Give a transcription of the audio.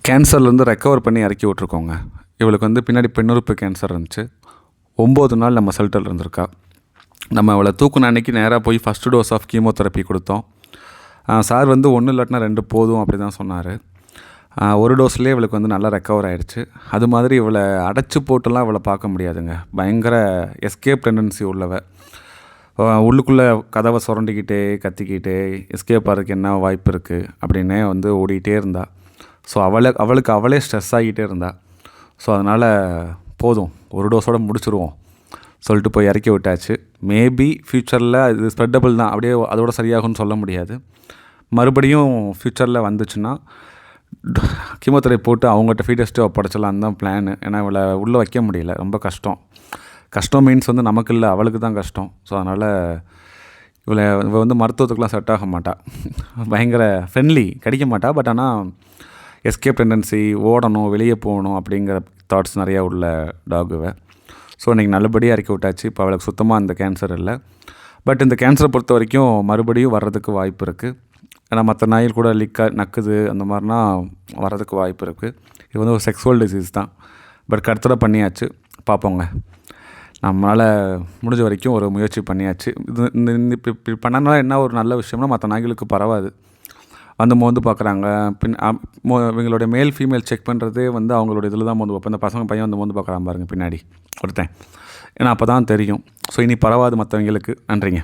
கேன்சர்லேருந்து recover பண்ணி இறக்கி விட்ருக்கோங்க. இவளுக்கு வந்து பின்னாடி பெண்ணுறுப்பு கேன்சர் இருந்துச்சு. 9 நாள் நம்ம ரிசல்ட்டில் இருந்திருக்கா. நம்ம அவளை தூக்குன அன்றைக்கி நேராக போய் ஃபஸ்ட்டு டோஸ் ஆஃப் கீமோதெரப்பி கொடுத்தோம். சார் வந்து 1 இல்லாட்டினா 2 போதும் அப்படி தான் சொன்னார். ஒரு டோஸ்லேயே இவளுக்கு வந்து நல்லா ரெக்கவர் ஆகிடுச்சு. அது மாதிரி இவளை அடைச்சி போட்டுலாம் இவளை பார்க்க முடியாதுங்க. பயங்கர எஸ்கேப் டெண்டன்சி உள்ளவ. உள்ளுக்குள்ளே கதவை சுரண்டிக்கிட்டே கத்திக்கிட்டே எஸ்கேப் ஆகிறதுக்கு என்ன வாய்ப்பு இருக்குது அப்படின்னே வந்து ஓடிக்கிட்டே இருந்தா. ஸோ அவளுக்கு அவளே ஸ்ட்ரெஸ் ஆகிட்டே இருந்தா. ஸோ அதனால் போதும் ஒரு டோஸோடு முடிச்சுருவோம் சொல்லிட்டு போய் இறக்கி விட்டாச்சு. மேபி ஃப்யூச்சரில் இது ஸ்ப்ரெட்டபிள் தான், அப்படியே அதோட சரியாகும்னு சொல்ல முடியாது. மறுபடியும் ஃப்யூச்சரில் வந்துச்சுன்னா கீமோதெரப்பி போட்டு அவங்ககிட்ட ஃபீடஸ்ட்டு ஒப்படைச்சலாம் தான் பிளான். ஏன்னா இவளை உள்ளே வைக்க முடியல, ரொம்ப கஷ்டம் மீன்ஸ் வந்து நமக்கு இல்லை, அவளுக்கு தான் கஷ்டம். ஸோ அதனால் இவள் வந்து மருத்துவத்துக்குலாம் செட் ஆக மாட்டாள். பயங்கர ஃப்ரெண்ட்லி, கிடைக்க மாட்டாள். பட் ஆனால் எஸ்கேப் டெண்டன்சி, ஓடணும், வெளியே போகணும் அப்படிங்கிற தாட்ஸ் நிறையா உள்ள டாகுவை. ஸோ இன்றைக்கி நல்லபடியாக இறக்கி விட்டாச்சு. இப்போ அவளுக்கு சுத்தமாக அந்த கேன்சர் இல்லை. பட் இந்த கேன்சரை பொறுத்த வரைக்கும் மறுபடியும் வர்றதுக்கு வாய்ப்பு இருக்குது. ஏன்னா மற்ற நாயில் கூட நக்குது அந்த மாதிரினா வர்றதுக்கு வாய்ப்பு இருக்குது. இது வந்து ஒரு செக்ஸுவல் டிசீஸ் தான். பட் கருத்தடை பண்ணியாச்சு, பார்ப்போங்க. நம்மளால் முடிஞ்ச வரைக்கும் ஒரு முயற்சி பண்ணியாச்சு. இது இப்படி பண்ணனால என்ன ஒரு நல்ல விஷயம்னா, மற்ற நாய்களுக்கு பரவாது. வந்து மோந்து பார்க்குறாங்க. இவங்களுடைய மேல் ஃபீமேல் செக் பண்ணுறதே வந்து அவங்களோட இதில் தான் மோந்து பார்ப்பேன். இந்த பையன் வந்து மோந்து பார்க்குறான் பாருங்க பின்னாடி ஒருத்தன். ஏன்னா அப்போ தான் தெரியும். ஸோ இனி பரவாது மற்றவங்களுக்கு. நன்றிங்க.